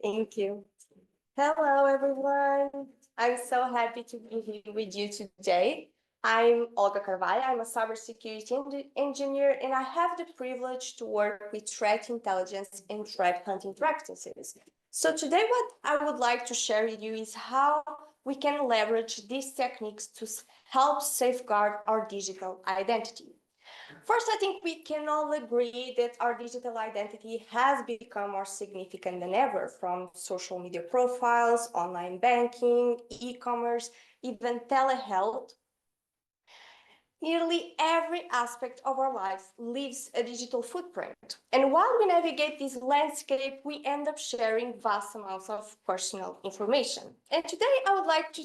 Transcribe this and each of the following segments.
Thank you. Hello, everyone. I'm so happy to be here with you today. I'm Olga Carvalho. I'm a cybersecurity engineer, and I have the privilege to work with threat intelligence and threat hunting practices. So today, what I would like to share with you is how we can leverage these techniques to help safeguard our digital identity. First, I think we can all agree that our digital identity has become more significant than ever, from social media profiles, online banking, e-commerce, even telehealth. Nearly every aspect of our life leaves a digital footprint. And while we navigate this landscape, we end up sharing vast amounts of personal information. And today I would like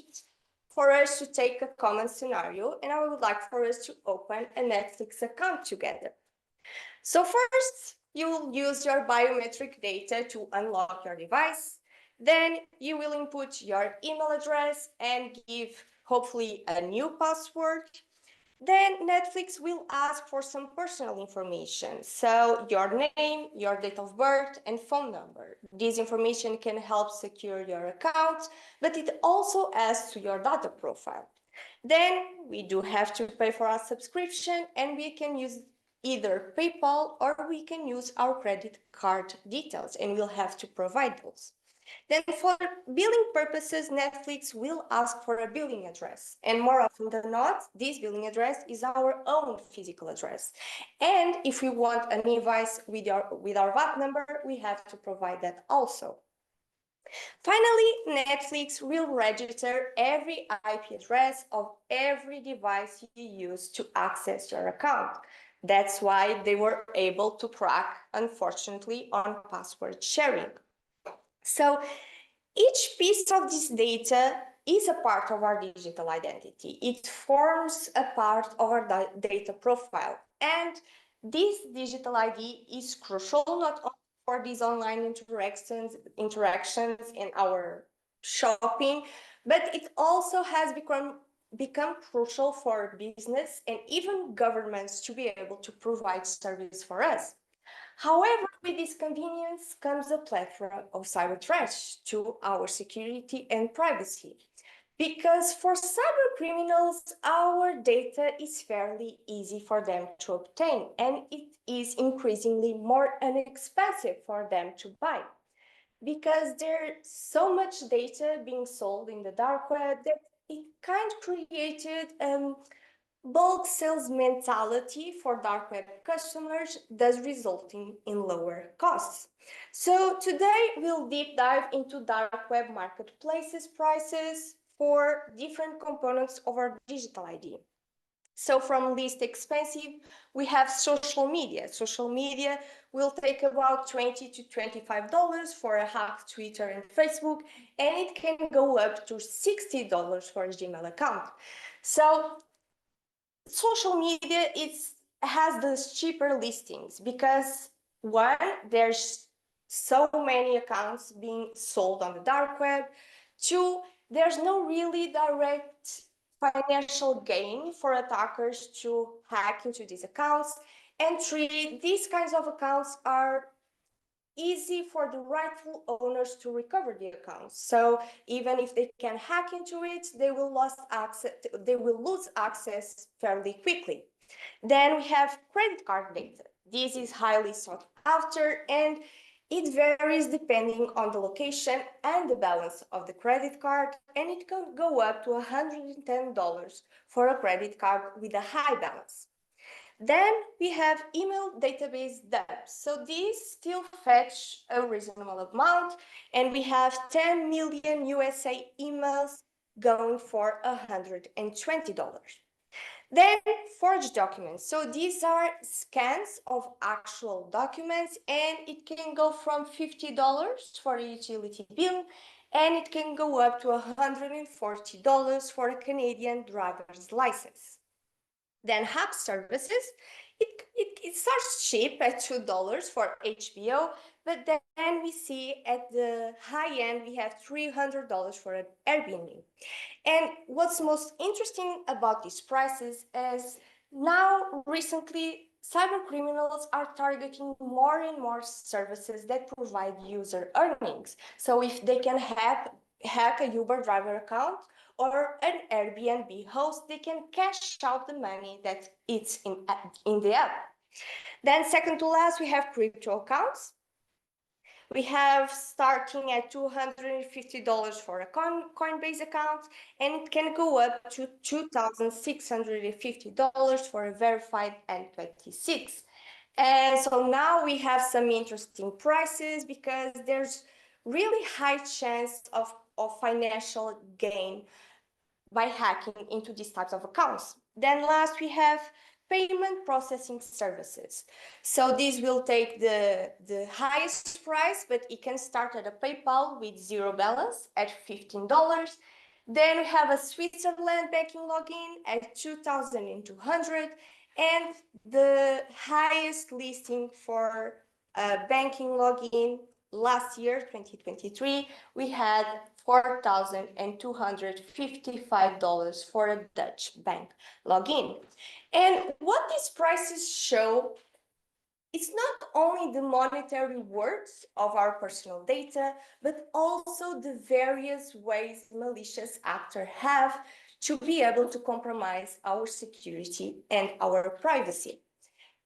for us to take a common scenario, and I would like for us to open a Netflix account together. So first, you will use your biometric data to unlock your device. Then you will input your email address and give hopefully a new password. Then Netflix will ask for some personal information. So your name, your date of birth, and phone number. This information can help secure your account, but it also adds to your data profile. Then we do have to pay for our subscription, and we can use either PayPal or we can use our credit card details, and we'll have to provide those. Then for billing purposes, Netflix will ask for a billing address. And more often than not, this billing address is our own physical address. And if we want an invoice with our VAT number, we have to provide that also. Finally, Netflix will register every IP address of every device you use to access your account. That's why they were able to crack, unfortunately, on password sharing. So each piece of this data is a part of our digital identity. It forms a part of our data profile. And this digital ID is crucial not only for these online interactions in our shopping, but it also has become crucial for business and even governments to be able to provide service for us. However, with this convenience comes a plethora of cyber threats to our security and privacy. Because for cyber criminals, our data is fairly easy for them to obtain, and it is increasingly more inexpensive for them to buy. Because there's so much data being sold in the dark web that it kind of created bulk sales mentality for dark web customers, thus resulting in lower costs. So today we'll deep dive into dark web marketplaces prices for different components of our digital ID. So from least expensive, we have social media. Social media will take about $20 to $25 for a hacked Twitter and Facebook, and it can go up to $60 for a Gmail account. So social media has those cheaper listings because one, there's so many accounts being sold on the dark web. Two, there's no really direct financial gain for attackers to hack into these accounts. And three, these kinds of accounts are easy for the rightful owners to recover the accounts. So even if they can hack into it, they will lose access fairly quickly. Then we have credit card data. This is highly sought after, and it varies depending on the location and the balance of the credit card, and it can go up to $110 for a credit card with a high balance. Then we have email database depth. So these still fetch a reasonable amount, and we have 10 million USA emails going for $120. Then forged documents. So these are scans of actual documents, and it can go from $50 for a utility bill, and it can go up to $140 for a Canadian driver's license. Then hack services, it starts cheap at $2 for HBO, but then we see at the high end, we have $300 for an Airbnb. And what's most interesting about these prices is now recently cybercriminals are targeting more and more services that provide user earnings. So if they can hack a Uber driver account or an Airbnb host, they can cash out the money that it's in the app. Then second to last, we have crypto accounts. We have starting at $250 for a Coinbase account, and it can go up to $2,650 for a verified N26. And so now we have some interesting prices because there's really high chance of financial gain by hacking into these types of accounts. Then last, we have payment processing services. So this will take the highest price, but it can start at a PayPal with zero balance at $15. Then we have a Switzerland banking login at 2,200, and the highest listing for a banking login last year, 2023, we had $4,255 for a Dutch bank login. And what these prices show, it's not only the monetary worth of our personal data, but also the various ways malicious actors have to be able to compromise our security and our privacy.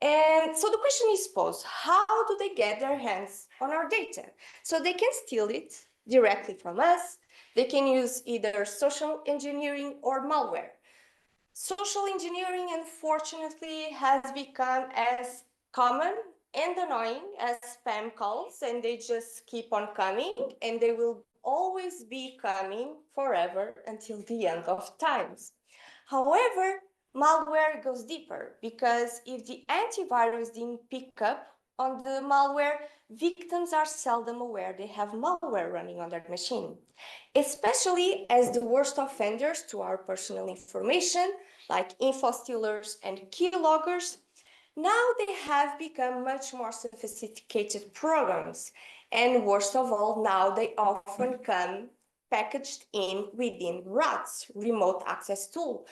And so the question is posed, how do they get their hands on our data? So they can steal it directly from us. They can use either social engineering or malware. Social engineering, unfortunately, has become as common and annoying as spam calls, and they just keep on coming, and they will always be coming forever until the end of times. However, malware goes deeper because if the antivirus didn't pick up on the malware, victims are seldom aware they have malware running on their machine, especially as the worst offenders to our personal information, like info stealers and keyloggers. Now they have become much more sophisticated programs, and worst of all, now they often come packaged in within RATs, remote access tools,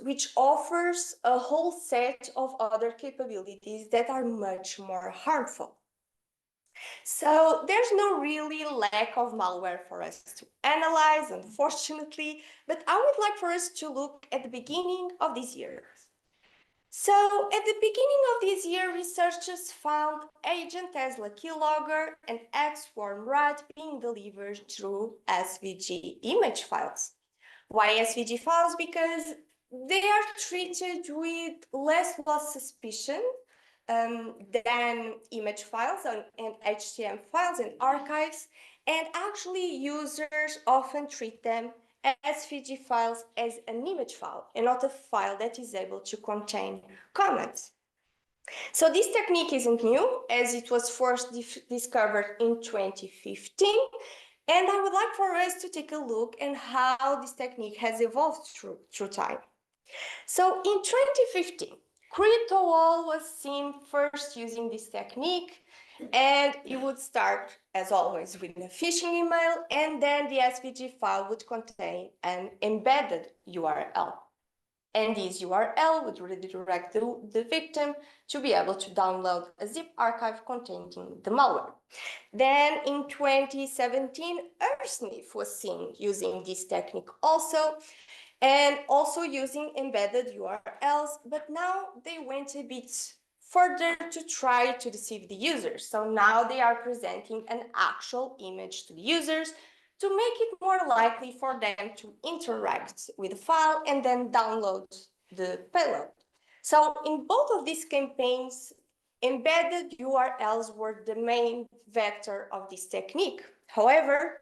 which offers a whole set of other capabilities that are much more harmful. So there's no really lack of malware for us to analyze, unfortunately, but I would like for us to look at the beginning of this year. So at the beginning of this year, researchers found Agent Tesla keylogger and X-Worm rat being delivered through SVG image files. Why SVG files? Because they are treated with less suspicion than image files and HTML files and archives, and actually users often treat them as SVG files as an image file and not a file that is able to contain comments. So this technique isn't new, as it was first discovered in 2015, and I would like for us to take a look at how this technique has evolved through time. So in 2015, CryptoWall was seen first using this technique, and it would start, as always, with a phishing email, and then the SVG file would contain an embedded URL. And this URL would redirect the victim to be able to download a zip archive containing the malware. Then in 2017, Earthsniff was seen using this technique also, and also using embedded URLs, but now they went a bit further to try to deceive the users. So now they are presenting an actual image to the users to make it more likely for them to interact with the file and then download the payload. So in both of these campaigns, embedded URLs were the main vector of this technique. However,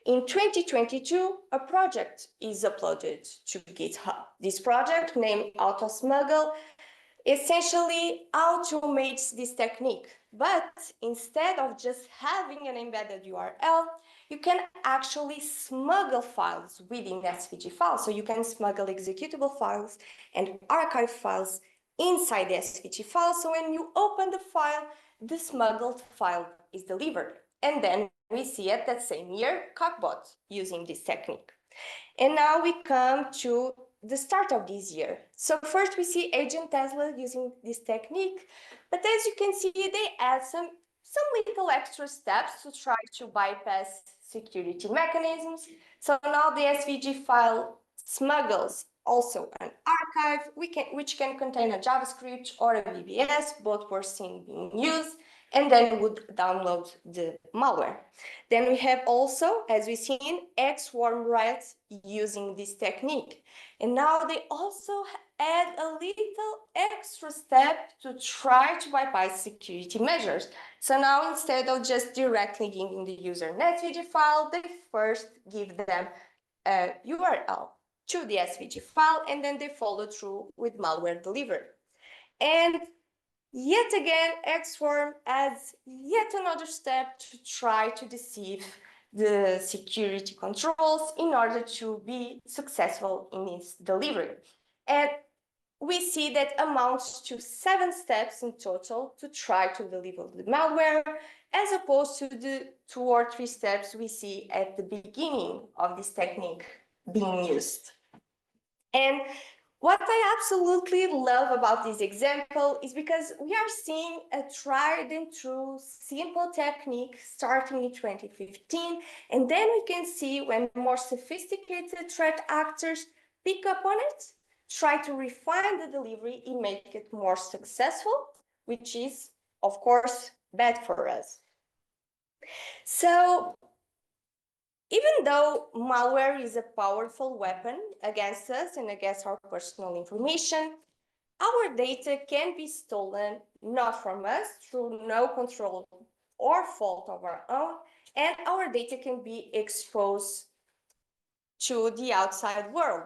in 2022, a project is uploaded to GitHub. This project, named AutoSmuggle, essentially automates this technique. But instead of just having an embedded URL, you can actually smuggle files within SVG files. So you can smuggle executable files and archive files inside the SVG file. So when you open the file, the smuggled file is delivered. And then we see it that same year, Cockbot using this technique. And now we come to the start of this year. So first we see Agent Tesla using this technique, but as you can see, they add some little extra steps to try to bypass security mechanisms. So now the SVG file smuggles also an archive which can contain a JavaScript or a VBS, both were seen being used, and then would download the malware. Then we have also, as we've seen, XWorm rats using this technique. And now they also add a little extra step to try to bypass security measures. So now instead of just directly giving the user an SVG file, they first give them a URL to the SVG file, and then they follow through with malware delivery. And yet again, XWorm adds yet another step to try to deceive the security controls in order to be successful in its delivery. And we see that amounts to 7 steps in total to try to deliver the malware, as opposed to the 2 or 3 steps we see at the beginning of this technique being used. And what I absolutely love about this example is because we are seeing a tried and true simple technique starting in 2015, and then we can see when more sophisticated threat actors pick up on it, try to refine the delivery and make it more successful, which is, of course, bad for us. So even though malware is a powerful weapon against us and against our personal information, our data can be stolen not from us through no control or fault of our own, and our data can be exposed to the outside world.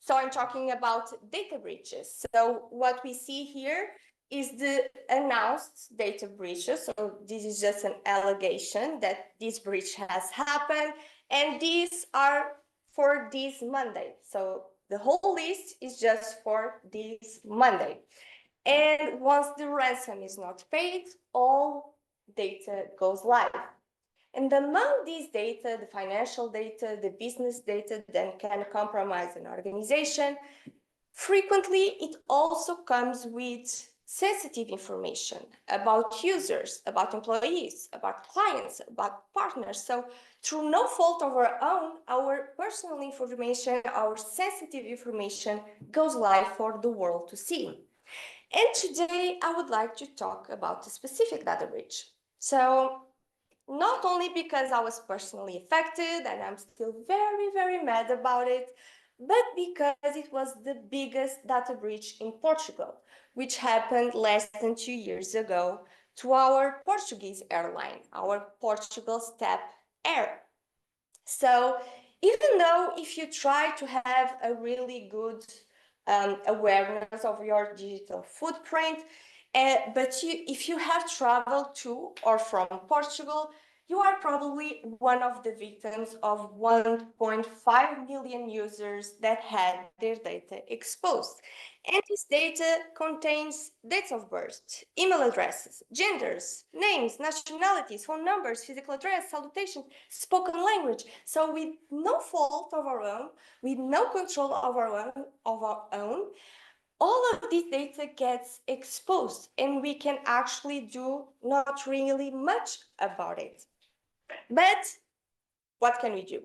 So I'm talking about data breaches. So what we see here is the announced data breaches. So this is just an allegation that this breach has happened, and these are for this Monday. So the whole list is just for this Monday. And once the ransom is not paid, all data goes live. And among these data, the financial data, the business data that can compromise an organization, frequently it also comes with sensitive information about users, about employees, about clients, about partners. So through no fault of our own, our personal information, our sensitive information goes live for the world to see. And today I would like to talk about a specific data breach. So not only because I was personally affected and I'm still very, very mad about it, but because it was the biggest data breach in Portugal, which happened less than 2 years ago to our Portuguese airline, our Portugal Step Air. So even though if you try to have a really good awareness of your digital footprint, but if you have traveled to or from Portugal, you are probably one of the victims of 1.5 million users that had their data exposed. And this data contains dates of birth, email addresses, genders, names, nationalities, phone numbers, physical address, salutation, spoken language. So with no fault of our own, with no control of our own, all of this data gets exposed, and we can actually do not really much about it. But what can we do?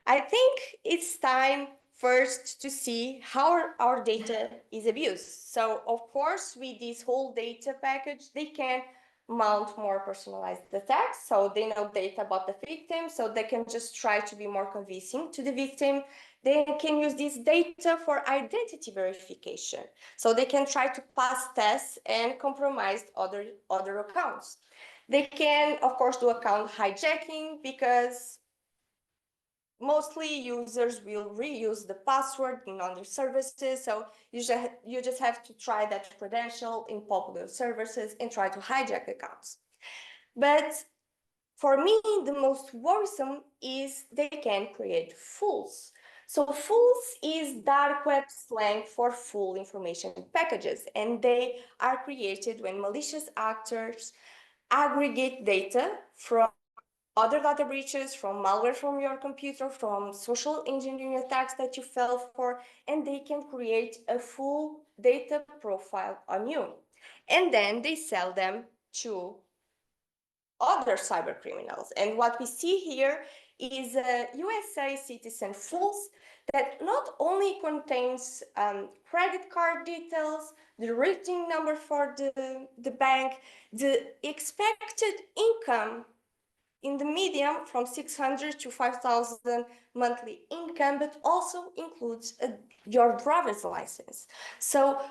I think it's time first to see how our data is abused. So of course, with this whole data package, they can mount more personalized attacks. So they know data about the victim, so they can just try to be more convincing to the victim. They can use this data for identity verification. So they can try to pass tests and compromise other accounts. They can, of course, do account hijacking because mostly users will reuse the password in other services. So you just have to try that credential in popular services and try to hijack accounts. But for me, the most worrisome is they can create fools. So fools is dark web slang for full information packages, and they are created when malicious actors aggregate data from other data breaches, from malware from your computer, from social engineering attacks that you fell for, and they can create a full data profile on you. And then they sell them to other cyber criminals. And what we see here is a USA citizen fools that not only contains credit card details, the routing number for the bank, the expected income in the medium from 600 to 5,000 monthly income, but also includes your driver's license. So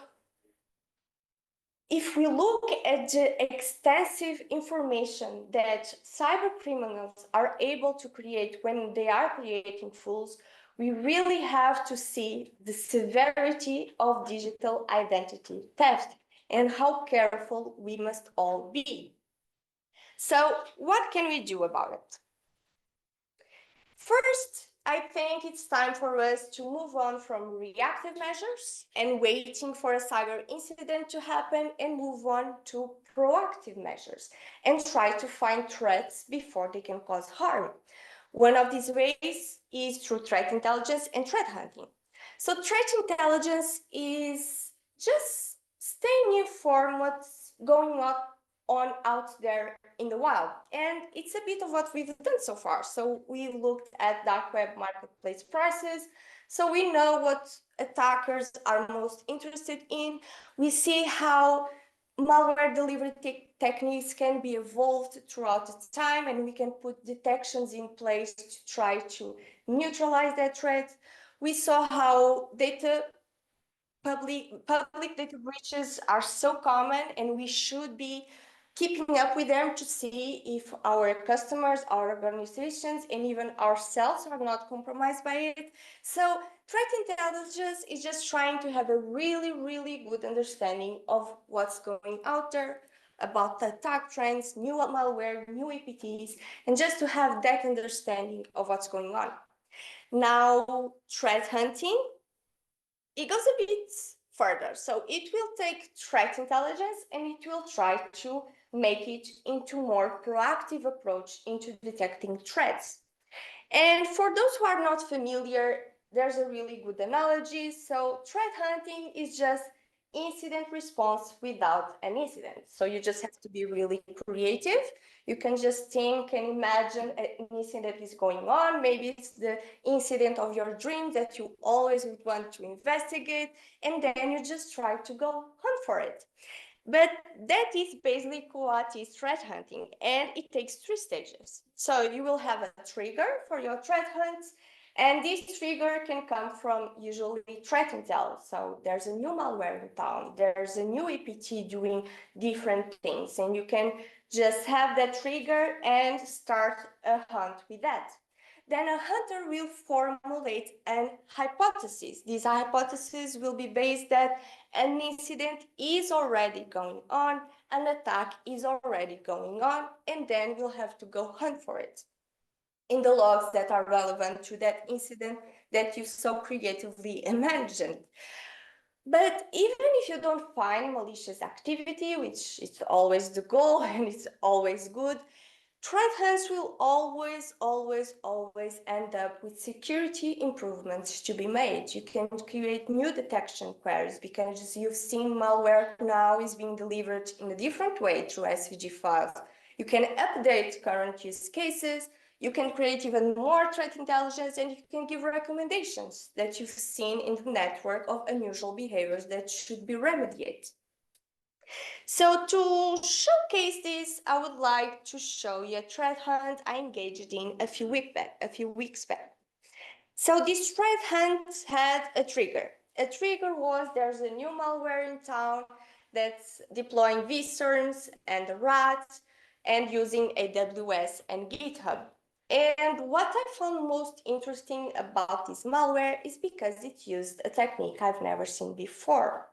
if we look at the extensive information that cyber criminals are able to create when they are creating fools, we really have to see the severity of digital identity theft and how careful we must all be. So what can we do about it? First, I think it's time for us to move on from reactive measures and waiting for a cyber incident to happen and move on to proactive measures and try to find threats before they can cause harm. One of these ways is through threat intelligence and threat hunting. So threat intelligence is just staying informed what's going on out there in the wild. And it's a bit of what we've done so far. So we looked at dark web marketplace prices. So we know what attackers are most interested in. We see how malware delivery techniques can be evolved throughout the time, and we can put detections in place to try to neutralize that threat. We saw how public data breaches are so common, and we should be keeping up with them to see if our customers, our organizations, and even ourselves are not compromised by it. So threat intelligence is just trying to have a really, really good understanding of what's going out there, about the attack trends, new malware, new APTs, and just to have that understanding of what's going on. Now, threat hunting, it goes a bit further. So it will take threat intelligence and it will try to make it into more proactive approach into detecting threats. And for those who are not familiar, there's a really good analogy. So threat hunting is just incident response without an incident. So you just have to be really creative. You can just think and imagine an incident is going on. Maybe it's the incident of your dream that you always would want to investigate, and then you just try to go hunt for it. But that is basically what is threat hunting, and it takes 3 stages. So you will have a trigger for your threat hunts, and this trigger can come from usually threat intel. So there's a new malware in town, there's a new APT doing different things, and you can just have that trigger and start a hunt with that. Then a hunter will formulate an hypothesis. This hypothesis will be based that an incident is already going on, an attack is already going on, and then we'll have to go hunt for it in the logs that are relevant to that incident that you so creatively imagined. But even if you don't find malicious activity, which is always the goal and it's always good, threat hunts will always end up with security improvements to be made. You can create new detection queries because you've seen malware now is being delivered in a different way through SVG files. You can update current use cases. You can create even more threat intelligence, and you can give recommendations that you've seen in the network of unusual behaviors that should be remediated. So to showcase this, I would like to show you a threat hunt I engaged in a few weeks back. So this threat hunt had a trigger. A trigger was there's a new malware in town that's deploying vSerms and rats and using AWS and GitHub. And what I found most interesting about this malware is because it used a technique I've never seen before.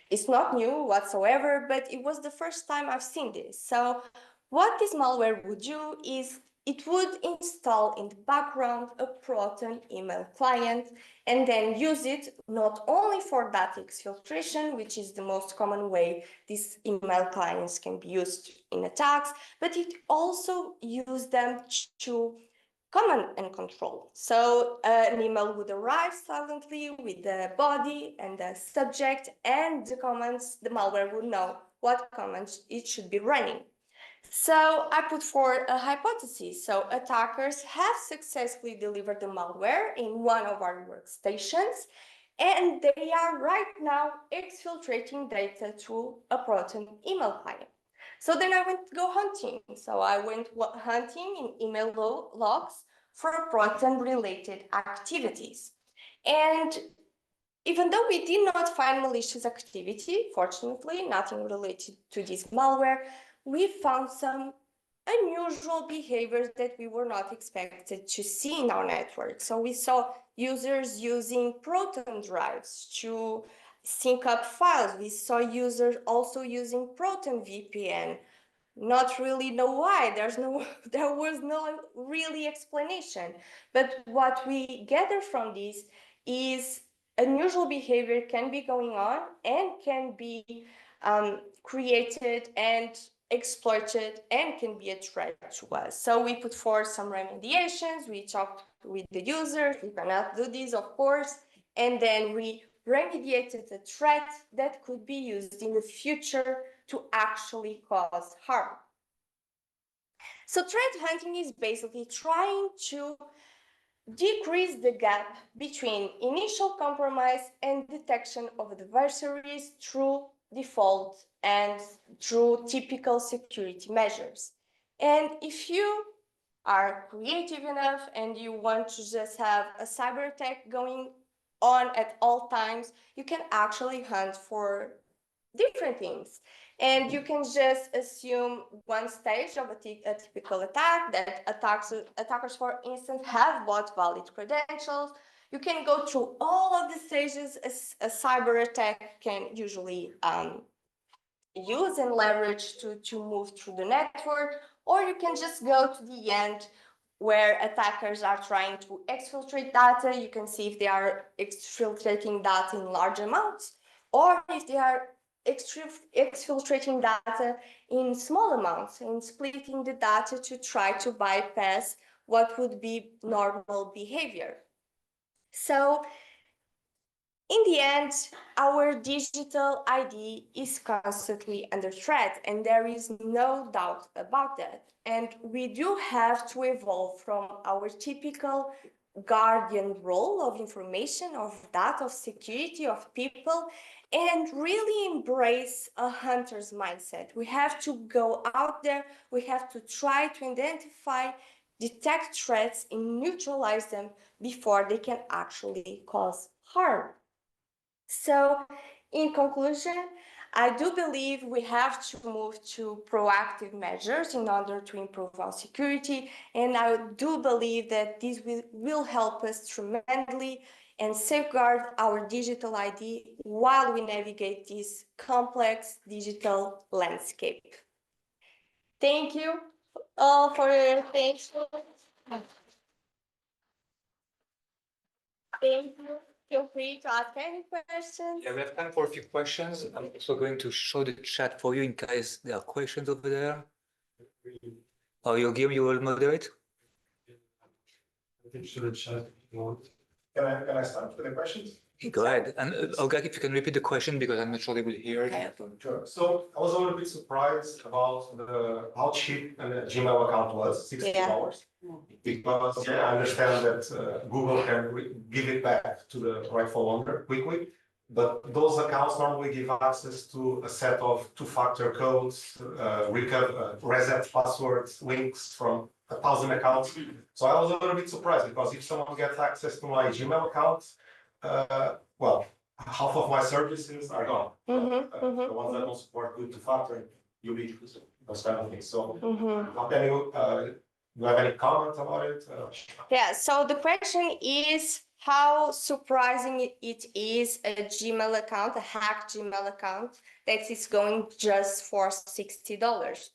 It's not new whatsoever, but it was the first time I've seen this. So what this malware would do is it would install in the background a Proton email client and then use it not only for data exfiltration, which is the most common way these email clients can be used in attacks, but it also used them to command and control. So an email would arrive silently with the body and the subject and the commands. The malware would know what commands it should be running. So I put forward a hypothesis. So attackers have successfully delivered the malware in one of our workstations, and they are right now exfiltrating data to a Proton email client. So then I went to go hunting. So I went hunting in email logs for Proton-related activities. And even though we did not find malicious activity, fortunately, nothing related to this malware, we found some unusual behaviors that we were not expected to see in our network. So we saw users using Proton drives to sync up files. We saw users also using Proton VPN. Not really know why. There was no really explanation. But what we gather from this is unusual behavior can be going on and can be created and exploited and can be a threat to us. So we put forth some remediations. We talked with the users. We cannot do this, of course. And then we remediated the threat that could be used in the future to actually cause harm. So threat hunting is basically trying to decrease the gap between initial compromise and detection of adversaries through default and through typical security measures. And if you are creative enough and you want to just have a cyber attack going on at all times, you can actually hunt for different things. And you can just assume one stage of a typical attack, that attackers, for instance, have bought valid credentials. You can go through all of the stages a cyber attack can usually use and leverage to move through the network, or you can just go to the end where attackers are trying to exfiltrate data. You can see if they are exfiltrating data in large amounts, or if they are exfiltrating data in small amounts and splitting the data to try to bypass what would be normal behavior. So in the end, our digital ID is constantly under threat, and there is no doubt about that. And we do have to evolve from our typical guardian role of information, of data, of security, of people, and really embrace a hunter's mindset. We have to go out there, we have to try to identify, detect threats, and neutralize them before they can actually cause harm. So, in conclusion, I do believe we have to move to proactive measures in order to improve our security, and I do believe that this will help us tremendously and safeguard our digital ID while we navigate this complex digital landscape. Thank you all for your attention. Thank you. Feel free to ask any questions. Yeah, we have time for a few questions. I'm also going to show the chat for you in case there are questions over there. Oh, Guillaume, you will moderate? Can I start with the questions? Go ahead. And Olga, if you can repeat the question because I'm not sure they will hear it. Sure. So I was a little bit surprised about how cheap a Gmail account was, $60. Because I understand that Google can give it back to the rightful owner quickly, but those accounts normally give access to a set of two-factor codes, reset passwords, links from 1,000 accounts. So I was a little bit surprised because if someone gets access to my Gmail account, well, half of my services are gone. The ones that don't support good two-factor, ubiquitous, those kind of things. So how can you, do you have any comment about it? Yeah, so the question is how surprising it is a Gmail account, a hacked Gmail account that is going just for $60.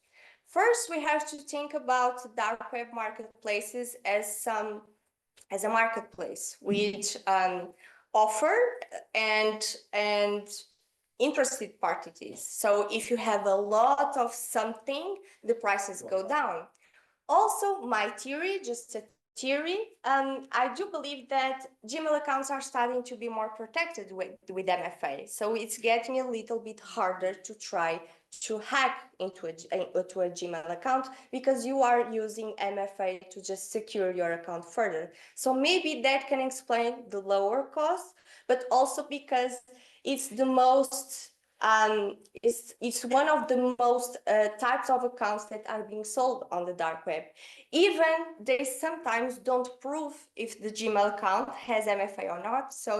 first we have to think about dark web marketplaces as a marketplace which offer and interested parties. So if you have a lot of something, the prices go down. Also, my theory, just a theory, I do believe that Gmail accounts are starting to be more protected with MFA. So it's getting a little bit harder to try to hack into a Gmail account because you are using MFA to just secure your account further. So maybe that can explain the lower cost, but also because it's the most it's one of the most types of accounts that are being sold on the dark web. Even they sometimes don't prove if the Gmail account has MFA or not. So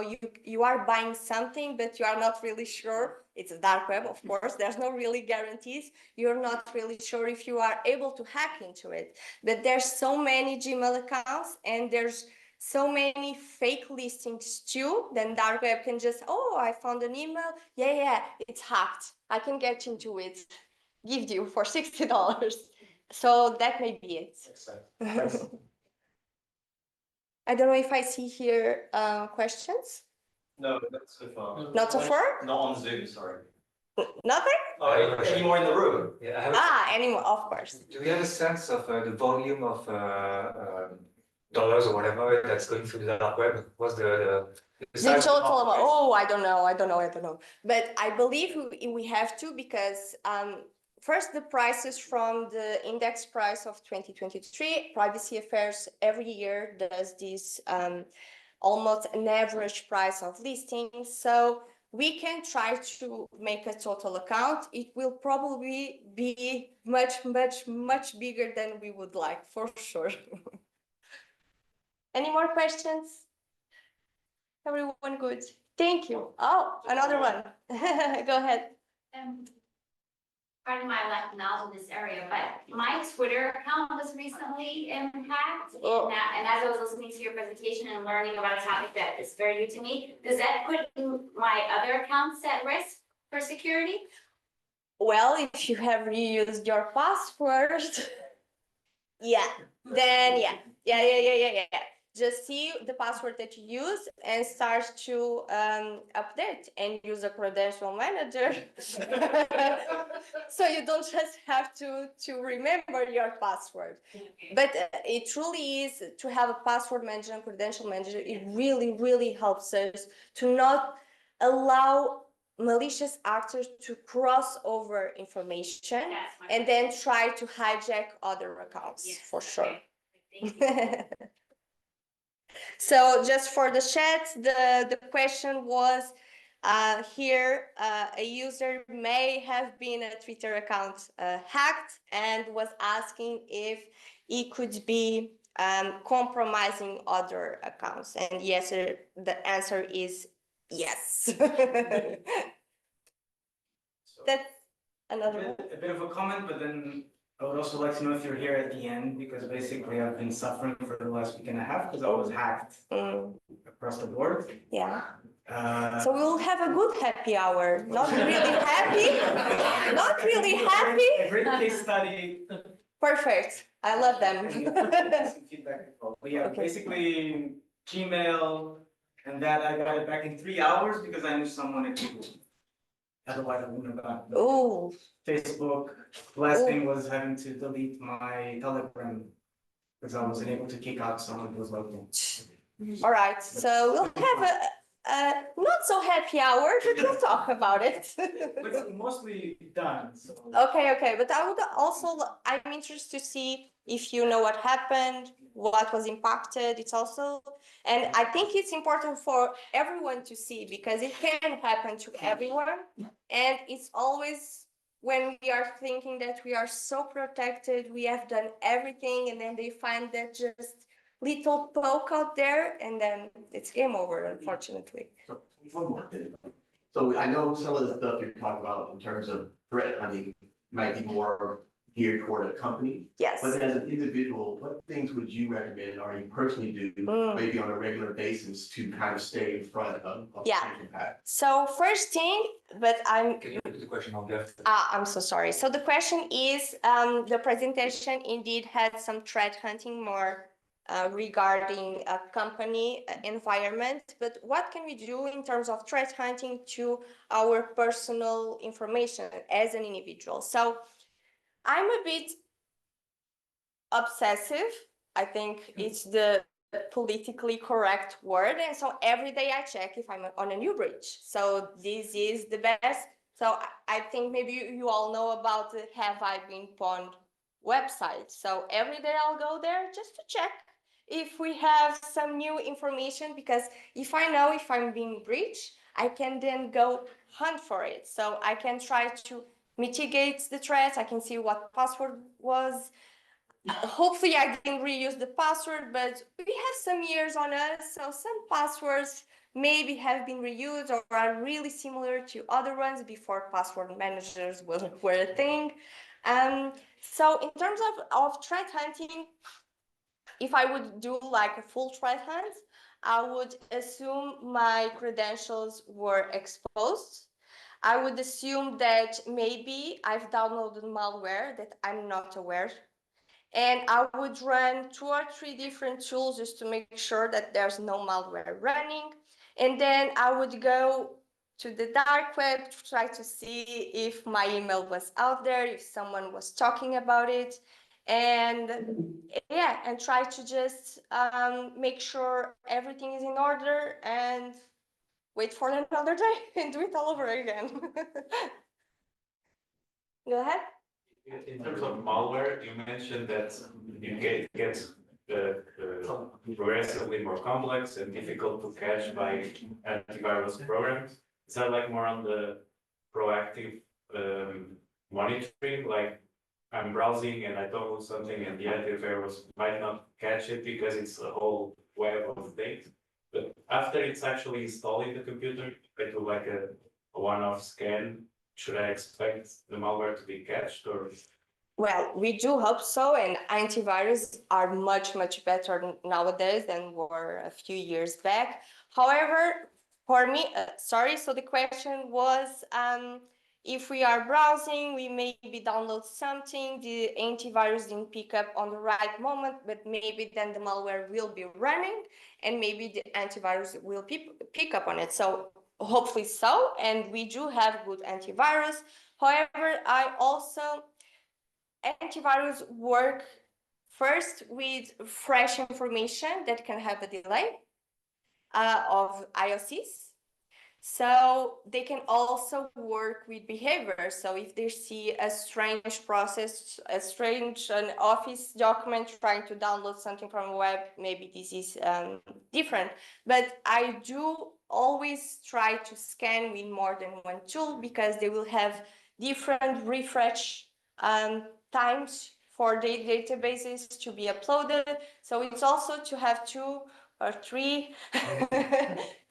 you are buying something, but you are not really sure. It's a dark web, of course. There's no really guarantees. You're not really sure if you are able to hack into it. But there's so many Gmail accounts and there's so many fake listings too, then dark web can just, oh, I found an email. Yeah, it's hacked. I can get into it. Give you for $60. So that may be it. I don't know if I see here questions. No, not so far. Not so far? Not on Zoom, sorry. Nothing? Oh, any more in the room? Yeah, I have Anymore, of course. do we have a sense of the volume of dollars or whatever that's going through the dark web? What's the The size of the total amount, marketplace? oh, I don't know. But I believe we have to because first the prices from the index price of 2023, Privacy Affairs every year does this almost an average price of listings. So we can try to make a total account. It will probably be much bigger than we would like, for sure. Any more questions? Everyone good? Thank you. Oh, another one. Go ahead. Pardon my lack of knowledge in this area, but my Twitter account was recently hacked. Oh. And as I was listening to your presentation and learning about a topic that is very new to me, does that put my other accounts at risk for security? Well, if you have reused your password, yeah, then yeah. Just see the password that you use and start to update and use a credential manager. So you don't just have to remember your password. But it truly is to have a password manager and credential manager. It really helps us to not allow malicious actors to cross over information and then try to hijack other accounts, yes, for sure. Okay. Thank you. So just for the chat, the question was here, a user may have been a Twitter account hacked and was asking if it could be compromising other accounts. And yes, the answer is yes. That's another one. A bit of a comment, but then I would also like to know if you're here at the end, because basically I've been suffering for the last week and a half because I was hacked across the board. Yeah. So we'll have a good happy hour. Not really happy. Not really happy. A great case study. Perfect. I love them. Some feedback. But yeah, Okay. basically Gmail and that I got it back in 3 hours because I knew someone at Google. Otherwise I wouldn't have gotten it. Oh, Facebook. The last thing was having to delete my Telegram because I wasn't able to kick out someone who was local. all right. So we'll have a not so happy hour, but we'll talk about it. But it's mostly done. So. Okay. But I would also, I'm interested to see if you know what happened, what was impacted. It's also, and I think it's important for everyone to see because it can happen to everyone. And it's always when we are thinking that we are so protected, we have done everything, and then they find that just little poke out there, and then it's game over, unfortunately. So one more thing. So I know some of the stuff you're talking about in terms of threat hunting might be more geared toward a company. Yes. But as an individual, what things would you recommend or you personally do maybe on a regular basis to kind of stay in front of Yeah. potential attacks? So first thing, but I'm Can you repeat the question on left. I'm so sorry. So the question is, the presentation indeed had some threat hunting more regarding a company environment, but what can we do in terms of threat hunting to our personal information as an individual? So I'm a bit obsessive. I think it's the politically correct word. And so every day I check if I'm on a new bridge. So this is the best. So I think maybe you all know about the Have I Been Pwned website. So every day I'll go there just to check if we have some new information, because if I know if I'm being breached, I can then go hunt for it. So I can try to mitigate the threat. I can see what password was. Hopefully I didn't reuse the password, but we have some years on us, so some passwords maybe have been reused or are really similar to other ones before password managers were a thing. So in terms of threat hunting, if I would do like a full threat hunt, I would assume my credentials were exposed. I would assume that maybe I've downloaded malware that I'm not aware. And I would run 2 or 3 different tools just to make sure that there's no malware running. And then I would go to the dark web to try to see if my email was out there, if someone was talking about it. And yeah, and try to just make sure everything is in order and wait for another day and do it all over again. Go ahead. In terms of malware, you mentioned that it gets progressively more complex and difficult to catch by antivirus programs. Is that like more on the proactive monitoring, like I'm browsing and I download something and the antivirus might not catch it because it's a whole web of data. But after it's actually installed in the computer, I do like a one-off scan. Should I expect the malware to be catched or? Well, we do hope so, and antivirus are much, much better nowadays than were a few years back. However, for me, sorry, so the question was, if we are browsing, we maybe download something, the antivirus didn't pick up on the right moment, but maybe then the malware will be running, and maybe the antivirus will pick up on it. So hopefully so, and we do have good antivirus. However, antivirus work first with fresh information that can have a delay of IOCs. So they can also work with behavior. So if they see a strange process, an office document trying to download something from a web, maybe this is different. But I do always try to scan with more than one tool because they will have different refresh times for the databases to be uploaded. So it's also to have 2 or 3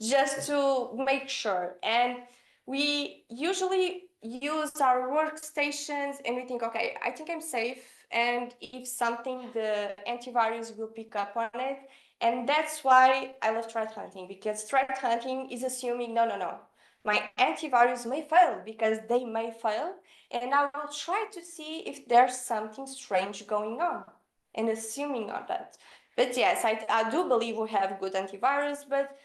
just to make sure. And we usually use our workstations and we think, okay, I think I'm safe. And if something, the antivirus will pick up on it. And that's why I love threat hunting, because threat hunting is assuming, no, my antivirus may fail because they may fail. And I will try to see if there's something strange going on and assuming on that. But yes, I do believe we have good antivirus, but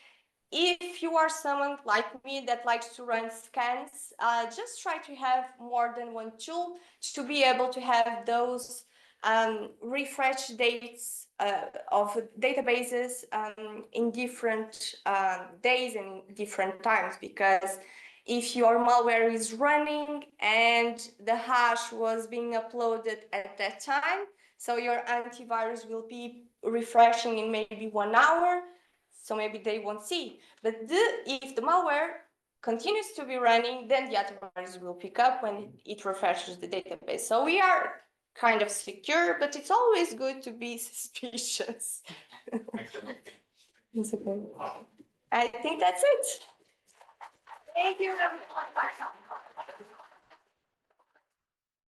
if you are someone like me that likes to run scans, just try to have more than one tool to be able to have those refresh dates of databases in different days and different times, because if your malware is running and the hash was being uploaded at that time, so your antivirus will be refreshing in maybe 1 hour, so maybe they won't see. But if the malware continues to be running, then the antivirus will pick up when it refreshes the database. So we are kind of secure, but it's always good to be suspicious. It's okay. I think that's it. Thank you.